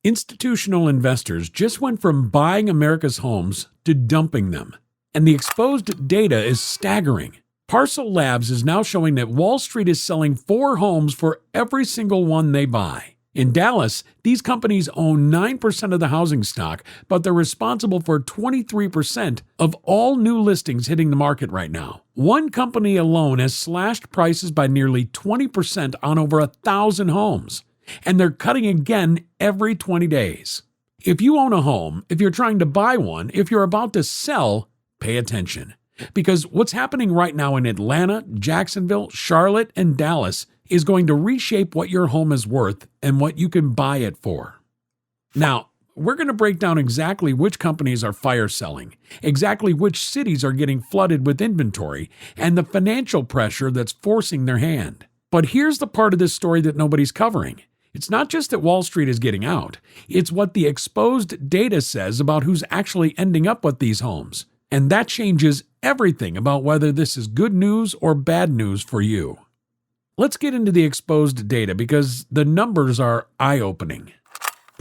Institutional investors just went from buying America's homes to dumping them, and the exposed data is staggering. Parcl Labs is now showing that Wall Street is selling 4 homes for every single one they buy. In Dallas, these companies own 9% of the housing stock, but they're responsible for 23% of all new listings hitting the market right now. One company alone has slashed prices by nearly 20% on over 1,000 homes, and they're cutting again every 20 days. If you own a home, if you're trying to buy one, if you're about to sell, pay attention. Because what's happening right now in Atlanta, Jacksonville, Charlotte, and Dallas is going to reshape what your home is worth and what you can buy it for. Now, we're going to break down exactly which companies are fire selling, exactly which cities are getting flooded with inventory, and the financial pressure that's forcing their hand. But here's the part of this story that nobody's covering. It's not just that Wall Street is getting out, it's what the exposed data says about who's actually ending up with these homes. And that changes everything about whether this is good news or bad news for you. Let's get into the exposed data because the numbers are eye-opening.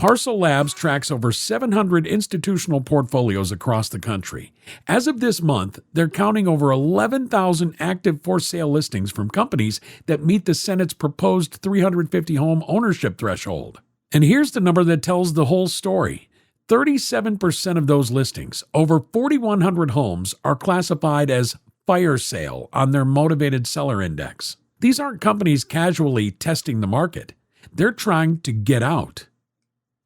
Parcl Labs tracks over 700 institutional portfolios across the country. As of this month, they're counting over 11,000 active for-sale listings from companies that meet the Senate's proposed 350-home ownership threshold. And here's the number that tells the whole story. 37% of those listings, over 4,100 homes, are classified as fire sale on their motivated seller index. These aren't companies casually testing the market. They're trying to get out.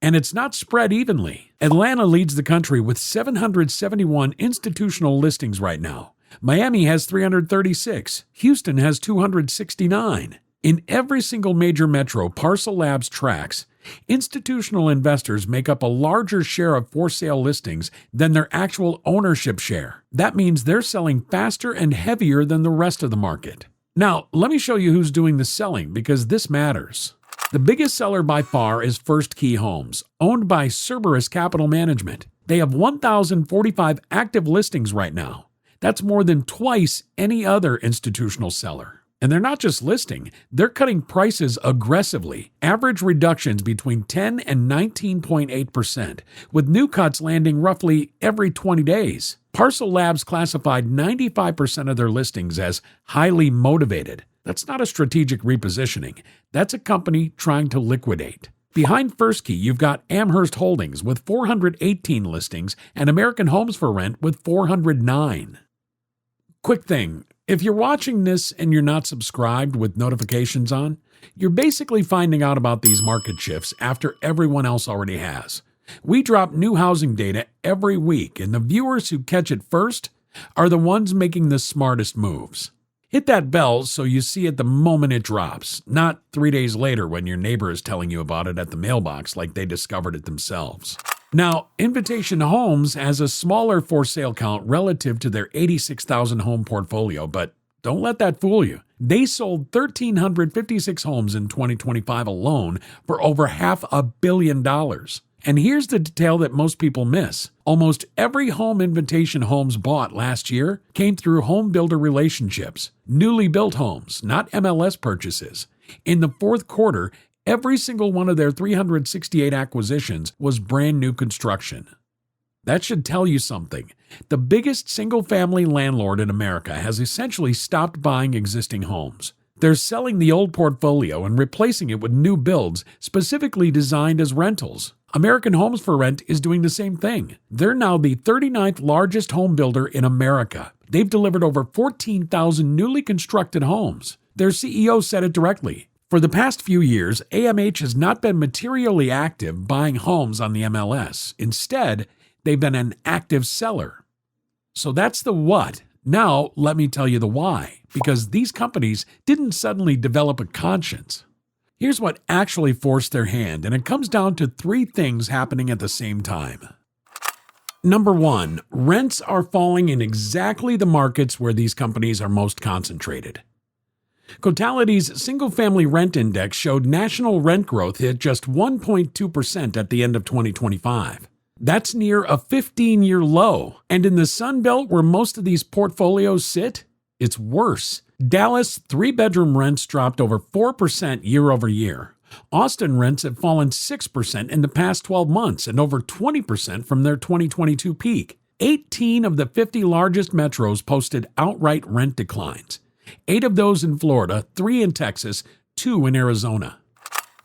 And it's not spread evenly. Atlanta leads the country with 771 institutional listings right now. Miami has 336. Houston has 269. In every single major metro Parcl Labs tracks, institutional investors make up a larger share of for-sale listings than their actual ownership share. That means they're selling faster and heavier than the rest of the market. Now, let me show you who's doing the selling because this matters. The biggest seller by far is First Key Homes, owned by Cerberus Capital Management. They have 1,045 active listings right now. That's more than twice any other institutional seller. And they're not just listing, they're cutting prices aggressively, average reductions between 10 and 19.8%, with new cuts landing roughly every 20 days. Parcl Labs classified 95% of their listings as highly motivated. That's not a strategic repositioning. That's a company trying to liquidate. Behind First Key, you've got Amherst Holdings with 418 listings and American Homes for Rent with 409. Quick thing. If you're watching this and you're not subscribed with notifications on, you're basically finding out about these market shifts after everyone else already has. We drop new housing data every week, and the viewers who catch it first are the ones making the smartest moves. Hit that bell so you see it the moment it drops, not 3 days later when your neighbor is telling you about it at the mailbox like they discovered it themselves. Now, Invitation Homes has a smaller for-sale count relative to their 86,000 home portfolio, but don't let that fool you. They sold 1,356 homes in 2025 alone for over $500 million. And here's the detail that most people miss. Almost every home Invitation Homes bought last year came through home builder relationships, newly built homes, not MLS purchases. In the fourth quarter, every single one of their 368 acquisitions was brand new construction. That should tell you something. The biggest single-family landlord in America has essentially stopped buying existing homes. They're selling the old portfolio and replacing it with new builds specifically designed as rentals. American Homes for Rent is doing the same thing. They're now the 39th largest home builder in America. They've delivered over 14,000 newly constructed homes. Their CEO said it directly. For the past few years, AMH has not been materially active buying homes on the MLS. Instead, they've been an active seller. So that's the what. Now, let me tell you the why, because these companies didn't suddenly develop a conscience. Here's what actually forced their hand, and it comes down to 3 things happening at the same time. Number 1, rents are falling in exactly the markets where these companies are most concentrated. Cotality's single-family rent index showed national rent growth hit just 1.2% at the end of 2025. That's near a 15-year low. And in the Sun Belt where most of these portfolios sit, it's worse. Dallas 3-bedroom rents dropped over 4% year over year. Austin rents have fallen 6% in the past 12 months and over 20% from their 2022 peak. 18 of the 50 largest metros posted outright rent declines. 8 of those in Florida, 3 in Texas, 2 in Arizona.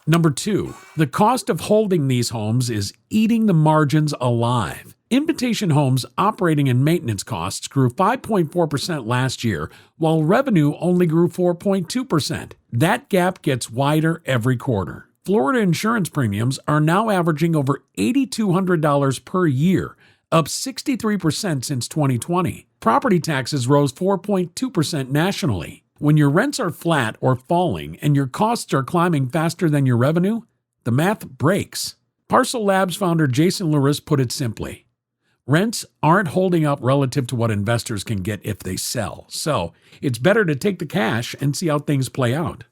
Number 2, the cost of holding these homes is eating the margins alive. Invitation Homes operating and maintenance costs grew 5.4% last year, while revenue only grew 4.2%. That gap gets wider every quarter. Florida insurance premiums are now averaging over $8,200 per year, up 63% since 2020. Property taxes rose 4.2% nationally. When your rents are flat or falling and your costs are climbing faster than your revenue, the math breaks. Parcl Labs founder Jason Lewis put it simply: rents aren't holding up relative to what investors can get if they sell, so it's better to take the cash and see how things play out.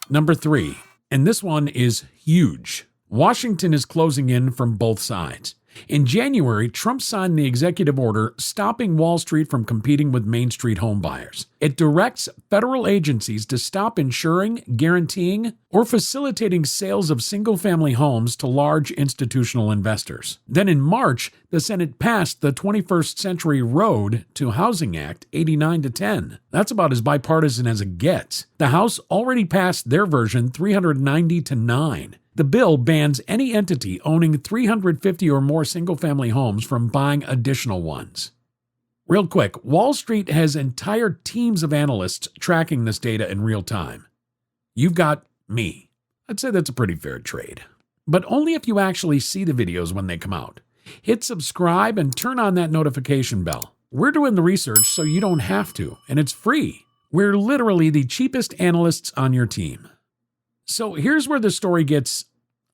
Number 3, and this one is huge. Washington is closing in from both sides. In January, Trump signed the executive order stopping Wall Street from competing with Main Street home buyers. It directs federal agencies to stop insuring, guaranteeing, or facilitating sales of single-family homes to large institutional investors. Then in March, the Senate passed the 21st Century Road to Housing Act 89-10. That's about as bipartisan as it gets. The House already passed their version 390-9. The bill bans any entity owning 350 or more single-family homes from buying additional ones. Real quick, Wall Street has entire teams of analysts tracking this data in real time. You've got me. I'd say that's a pretty fair trade. But only if you actually see the videos when they come out. Hit subscribe and turn on that notification bell. We're doing the research so you don't have to, and it's free. We're literally the cheapest analysts on your team. So here's where the story gets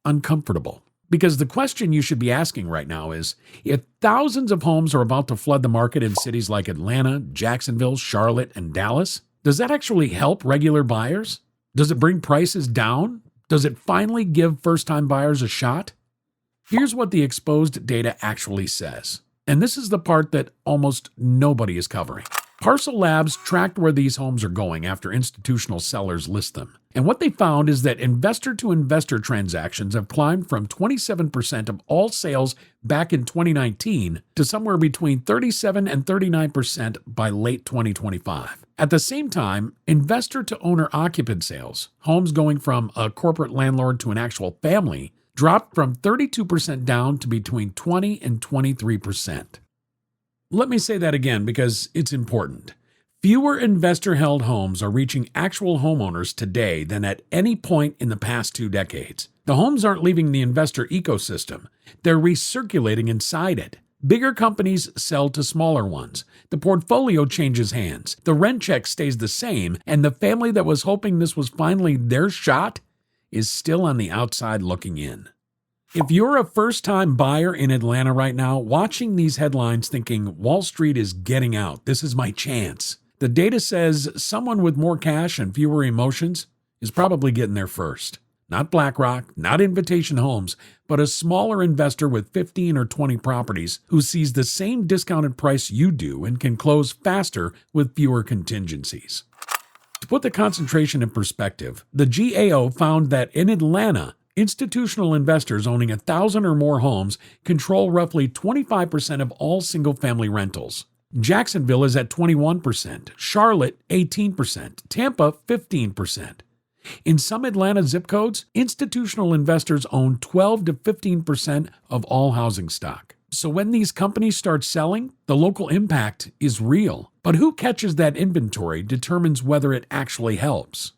uncomfortable, because the question you should be asking right now is, if thousands of homes are about to flood the market in cities like Atlanta, Jacksonville, Charlotte, and Dallas, does that actually help regular buyers? Does it bring prices down? Does it finally give first-time buyers a shot? Here's what the exposed data actually says, and this is the part that almost nobody is covering. Parcl Labs tracked where these homes are going after institutional sellers list them. And what they found is that investor-to-investor transactions have climbed from 27% of all sales back in 2019 to somewhere between 37 and 39% by late 2025. At the same time, investor-to-owner occupant sales, homes going from a corporate landlord to an actual family, dropped from 32% down to between 20 and 23%. Let me say that again because it's important. Fewer investor-held homes are reaching actual homeowners today than at any point in the past 2 decades. The homes aren't leaving the investor ecosystem. They're recirculating inside it. Bigger companies sell to smaller ones. The portfolio changes hands. The rent check stays the same, and the family that was hoping this was finally their shot is still on the outside looking in. If you're a first-time buyer in Atlanta right now, watching these headlines thinking Wall Street is getting out, this is my chance, the data says someone with more cash and fewer emotions is probably getting there first. Not BlackRock, not Invitation Homes, but a smaller investor with 15 or 20 properties who sees the same discounted price you do and can close faster with fewer contingencies. To put the concentration in perspective, the GAO found that in Atlanta, institutional investors owning 1,000 or more homes control roughly 25% of all single-family rentals. Jacksonville is at 21%, Charlotte 18%, Tampa 15%. In some Atlanta zip codes, institutional investors own 12 to 15% of all housing stock. So when these companies start selling, the local impact is real. But who catches that inventory determines whether it actually helps.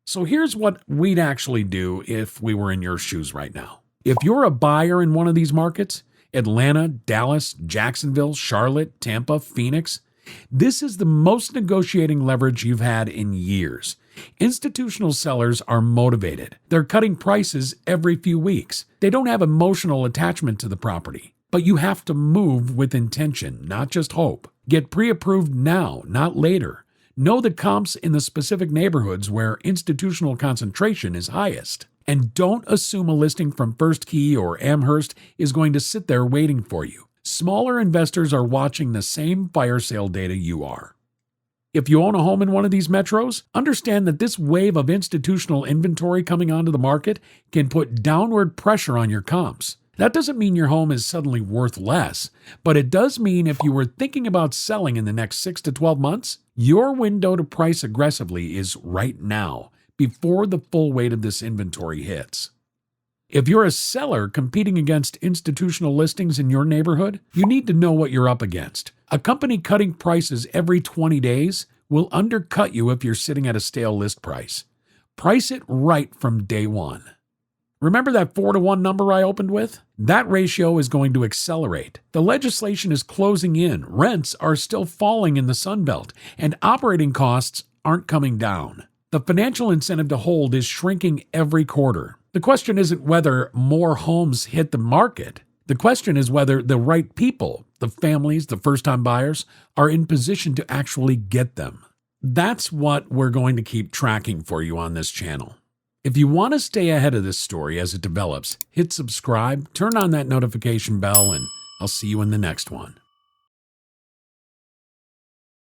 So here's what we'd actually do if we were in your shoes right now. If you're a buyer in one of these markets, Atlanta, Dallas, Jacksonville, Charlotte, Tampa, Phoenix, this is the most negotiating leverage you've had in years. Institutional sellers are motivated. They're cutting prices every few weeks. They don't have emotional attachment to the property. But you have to move with intention, not just hope. Get pre-approved now, not later. Know the comps in the specific neighborhoods where institutional concentration is highest. And don't assume a listing from First Key or Amherst is going to sit there waiting for you. Smaller investors are watching the same fire sale data you are. If you own a home in one of these metros, understand that this wave of institutional inventory coming onto the market can put downward pressure on your comps. That doesn't mean your home is suddenly worth less, but it does mean if you were thinking about selling in the next 6 to 12 months, your window to price aggressively is right now, before the full weight of this inventory hits. If you're a seller competing against institutional listings in your neighborhood, you need to know what you're up against. A company cutting prices every 20 days will undercut you if you're sitting at a stale list price. Price it right from day one. Remember that 4-to-1 number I opened with? That ratio is going to accelerate. The legislation is closing in, rents are still falling in the Sun Belt, and operating costs aren't coming down. The financial incentive to hold is shrinking every quarter. The question isn't whether more homes hit the market. The question is whether the right people, the families, the first-time buyers, are in position to actually get them. That's what we're going to keep tracking for you on this channel. If you want to stay ahead of this story as it develops, hit subscribe, turn on that notification bell, and I'll see you in the next one.